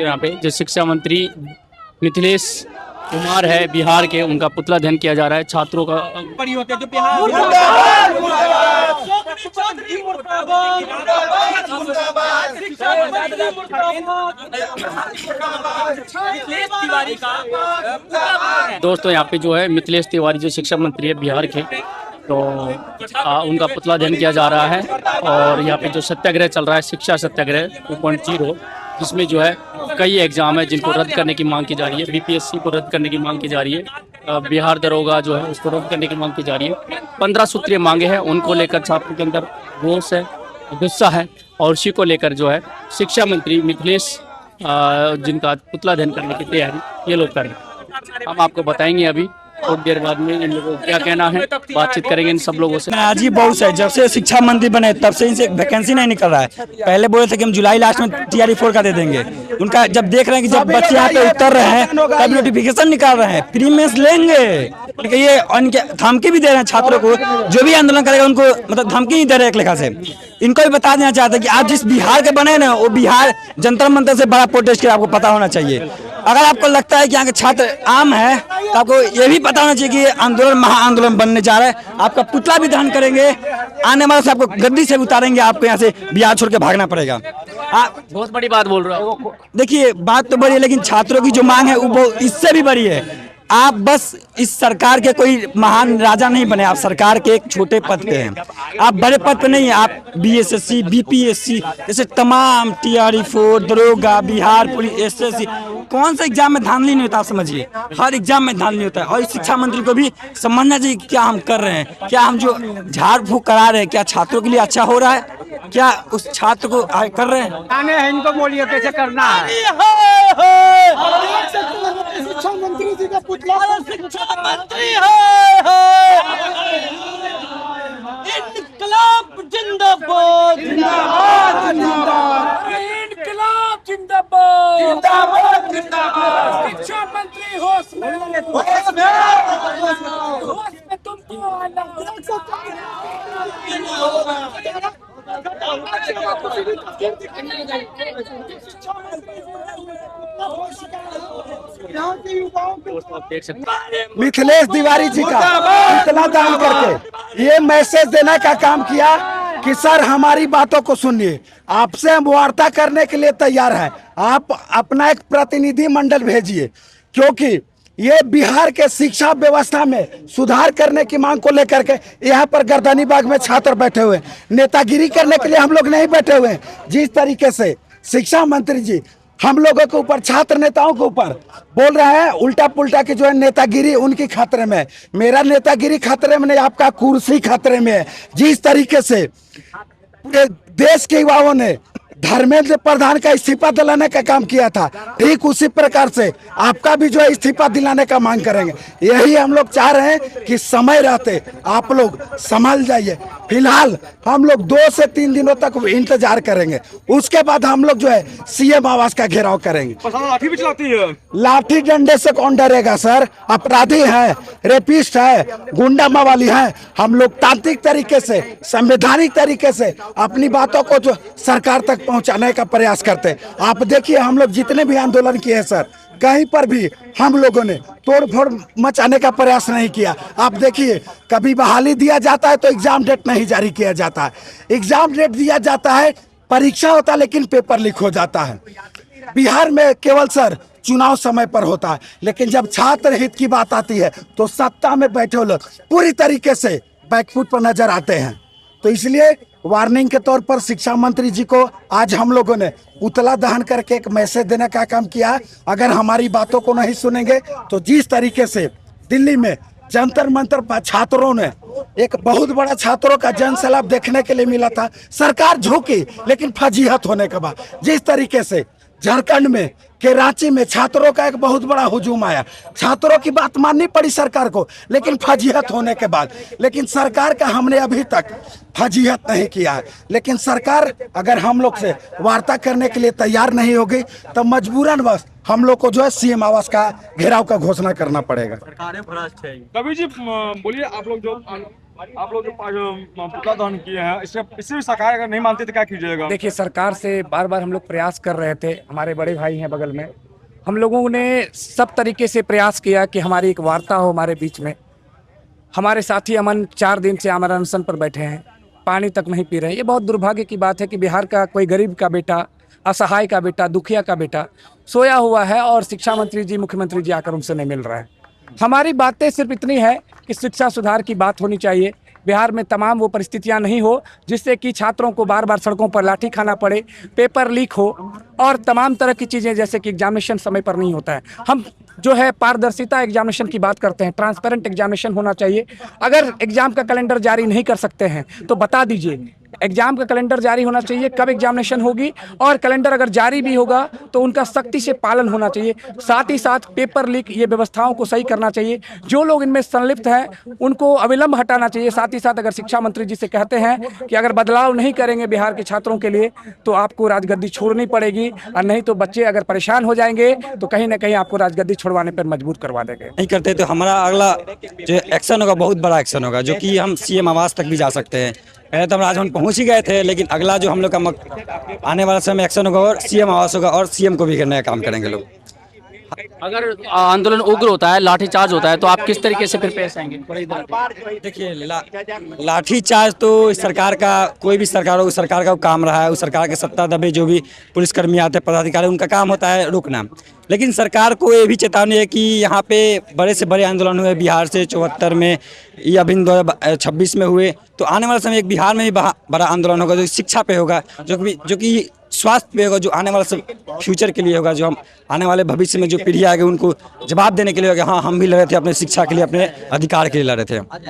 यहाँ पे जो शिक्षा मंत्री मिथिलेश कुमार है बिहार के, उनका पुतला दहन किया जा रहा है। छात्रों का बड़ी होते हैं जो बिहार दोस्तों यहाँ पे जो है मिथिलेश तिवारी जो शिक्षा मंत्री है बिहार के, तो उनका पुतला दहन किया जा रहा है। और यहाँ पे जो सत्याग्रह चल रहा है, शिक्षा सत्याग्रह 2.0, जिसमें जो है कई एग्जाम है जिनको रद्द करने की मांग की जा रही है। बीपीएससी को रद्द करने की मांग की जा रही है, बिहार दरोगा जो है उसको रद्द करने की मांग की जा रही है। 15 सूत्रीय मांगे हैं, उनको लेकर छात्रों के अंदर रोष है, गुस्सा है, और उसी को लेकर जो है शिक्षा मंत्री मिथिलेश जिनका पुतला दहन करने की तैयारी ये लोग कर रहे हैं। हम आपको बताएंगे अभी थोड़ी देर बाद में इन लोगों को क्या कहना है, बातचीत करेंगे इन सब लोगों से। आज ही बहुत है, जब से शिक्षा मंत्री बने तब से इनसे वैकेंसी नहीं निकल रहा है। पहले बोले थे कि हम जुलाई लास्ट में TRE 4 का दे देंगे। उनका जब देख रहे हैं कि जब बच्चे यहाँ पे उतर रहे हैं तब नोटिफिकेशन निकाल रहे हैं, प्री मेंस लेंगे, लेकिन ये उनके धमकी भी दे रहे हैं छात्रों को, जो भी आंदोलन करेगा उनको मतलब धमकी नहीं दे रहे एक लेखा से। इनको भी बता देना चाहते हैं कि आप जिस बिहार के बने ना, वो बिहार जंतर मंतर से बड़ा प्रोटेस्ट किया, आपको पता होना चाहिए। अगर आपको लगता है कि यहाँ के छात्र आम है तो आपको ये भी पता होना चाहिए कि ये आंदोलन महाआंदोलन बनने जा रहा है। आपका पुतला भी दहन करेंगे, आने वाले से आपको गद्दी से उतारेंगे, आपको यहाँ से बिहार छोड़ के भागना पड़ेगा। बहुत बड़ी बात बोल रहा हूँ। देखिए बात तो बड़ी है, लेकिन छात्रों की जो मांग है वो इससे भी बड़ी है। आप बस इस सरकार के कोई महान राजा नहीं बने, आप सरकार के एक छोटे पद पे हैं, आप बड़े पद पे नहीं है। आप BSSC BPSC जैसे तमाम TRE 4 दरोगा बिहार पुलिस SSC कौन सा एग्जाम में धांधली नहीं होता, आप समझिए, हर एग्जाम में धांधली होता है। और इस शिक्षा मंत्री को भी समझना चाहिए क्या हम कर रहे हैं, क्या हम जो झाड़ फूक करा रहे हैं क्या छात्रों के लिए अच्छा हो रहा है, क्या उस छात्र को कर रहे हैं। आने हैं, इनको बोलिए कैसे करना है। शिक्षा मंत्री जी का पुतला, शिक्षा मंत्री इनकलाब जिंदाबाद जिंदाबाद जिंदाबाद, इनकलाब जिंदाबाद जिंदाबाद जिंदाबाद। शिक्षा मंत्री होश में तुमको आना। मिथिलेश तिवारी जी का इतना दान करके ये मैसेज देने का काम किया कि सर हमारी बातों को सुनिए, आपसे हम वार्ता करने के लिए तैयार हैं, आप अपना एक प्रतिनिधि मंडल भेजिए, क्योंकि ये बिहार के शिक्षा व्यवस्था में सुधार करने की मांग को लेकर के यहाँ पर गर्दनी बाग में छात्र बैठे हुए हैं। नेतागिरी करने के लिए हम लोग नहीं बैठे हुए हैं। जिस तरीके से शिक्षा मंत्री जी हम लोगों के ऊपर, छात्र नेताओं के ऊपर बोल रहे हैं उल्टा पुल्टा की जो है नेतागिरी उनकी खतरे में है, मेरा नेतागिरी खतरे में नहीं, आपका कुर्सी खतरे में है। जिस तरीके से पूरे देश के युवाओं ने धर्मेंद्र प्रधान का इस्तीफा दिलाने का काम किया था, ठीक उसी प्रकार से आपका भी जो है इस्तीफा दिलाने का मांग करेंगे। यही हम लोग चाह रहे हैं कि समय रहते आप लोग संभल जाइए। फिलहाल हम लोग 2 से 3 दिनों तक इंतजार करेंगे, उसके बाद हम लोग जो है CM आवास का घेराव करेंगे। लाठी भी चलाती है, लाठी डंडे से कौन डरेगा सर, अपराधी है, रेपिस्ट है, गुंडा मवाली है। हम लोग तांत्रिक तरीके से, संवैधानिक तरीके से अपनी बातों को जो सरकार तक पहुंचाने का प्रयास करते हैं। आप देखिए हम लोग जितने भी आंदोलन किए हैं सर, कहीं पर भी हम लोगों ने तोड़ फोड़ मचाने का प्रयास नहीं किया। आप देखिए कभी बहाली दिया जाता है तो एग्जाम डेट नहीं जारी किया जाता है, एग्जाम डेट दिया जाता है, परीक्षा होता है लेकिन पेपर लीक हो जाता है। बिहार में केवल सर चुनाव समय पर होता है, लेकिन जब छात्र हित की बात आती है तो सत्ता में बैठे लोग पूरी तरीके से बैकफुट पर नजर आते हैं। तो इसलिए वार्निंग के तौर पर शिक्षा मंत्री जी को आज हम लोगों ने पुतला दहन करके एक मैसेज देने का काम किया। अगर हमारी बातों को नहीं सुनेंगे तो जिस तरीके से दिल्ली में जंतर मंतर पर छात्रों ने एक बहुत बड़ा छात्रों का जन सैलाब देखने के लिए मिला था, सरकार झुकी लेकिन फजीहत होने के बाद जिस तरीके से झारखंड में के रांची में छात्रों का एक बहुत बड़ा हुजूम आया, छात्रों की बात माननी पड़ी सरकार को, लेकिन फजीहत होने के बाद, लेकिन सरकार का हमने अभी तक फजीहत नहीं किया है। लेकिन सरकार अगर हम लोग से वार्ता करने के लिए तैयार नहीं होगी तो मजबूरन बस हम लोग को जो है CM आवास का घेराव का घोषणा करना पड़ेगा। कवि जी बोलिए, आप लोग जो आप लोग जो पुतला दहन किए हैं इससे भी सरकार अगर नहीं मानती तो क्या कीजिएगा? देखिए, सरकार से बार बार हम लोग प्रयास कर रहे थे, हमारे बड़े भाई हैं बगल में, हम लोगों ने सब तरीके से प्रयास किया कि हमारी एक वार्ता हो हमारे बीच में। हमारे साथी अमन 4 दिन से आमरण अनशन पर बैठे हैं, पानी तक नहीं पी रहे हैं। ये बहुत दुर्भाग्य की बात है कि बिहार का कोई गरीब का बेटा, असहाय का बेटा, दुखिया का बेटा सोया हुआ है और शिक्षा मंत्री जी, मुख्यमंत्री जी आकर उनसे नहीं मिल रहा है। हमारी बातें सिर्फ इतनी है कि शिक्षा सुधार की बात होनी चाहिए। बिहार में तमाम वो परिस्थितियां नहीं हो जिससे कि छात्रों को बार बार सड़कों पर लाठी खाना पड़े, पेपर लीक हो और तमाम तरह की चीज़ें, जैसे कि एग्जामिनेशन समय पर नहीं होता है। हम जो है पारदर्शिता एग्जामिनेशन की बात करते हैं, ट्रांसपेरेंट एग्जामिनेशन होना चाहिए। अगर एग्जाम का कैलेंडर जारी नहीं कर सकते हैं तो बता दीजिए, एग्जाम का कैलेंडर जारी होना चाहिए, कब एग्जामिनेशन होगी, और कैलेंडर अगर जारी भी होगा तो उनका सख्ती से पालन होना चाहिए। साथ ही साथ पेपर लीक ये व्यवस्थाओं को सही करना चाहिए, जो लोग इनमें संलिप्त हैं उनको अविलंब हटाना चाहिए। साथ ही साथ अगर शिक्षा मंत्री जी से कहते हैं कि अगर बदलाव नहीं करेंगे बिहार के छात्रों के लिए तो आपको राजगद्दी छोड़नी पड़ेगी, और नहीं तो बच्चे अगर परेशान हो जाएंगे तो कहीं ना कहीं आपको राजगद्दी छोड़वाने पर मजबूर करवा देंगे। नहीं करते तो हमारा अगला जो एक्शन होगा बहुत बड़ा एक्शन होगा, जो कि हम सीएम आवास तक भी जा सकते हैं। पहले तो हम राजभवन पहुंच ही गए थे, लेकिन अगला जो हम लोग का आने वाला समय एक्शन होगा और सीएम आवास होगा और सीएम को भी करने का काम करेंगे लोग। अगर आंदोलन उग्र होता है, लाठीचार्ज होता है, तो आप किस तरीके से फिर पेश आएंगे? देखिए, लाठीचार्ज तो इस सरकार का, कोई भी सरकार हो, उस सरकार का काम रहा है। उस सरकार के सत्ता दबे जो भी पुलिसकर्मी आते हैं, पदाधिकारी, उनका काम होता है रोकना। लेकिन सरकार को ये भी चेतावनी है कि यहाँ पे बड़े से बड़े आंदोलन हुए बिहार से 74 में या अभी 2026 में हुए, तो आने वाले समय एक बिहार में भी बड़ा आंदोलन होगा जो शिक्षा पे होगा, जो कि स्वास्थ्य पे होगा, जो आने वाला सब फ्यूचर के लिए होगा, जो हम आने वाले भविष्य में जो पीढ़ी आएगी उनको जवाब देने के लिए होगा। हाँ, हम भी लड़ रहे थे अपने शिक्षा के लिए, अपने अधिकार के लिए लड़ रहे थे।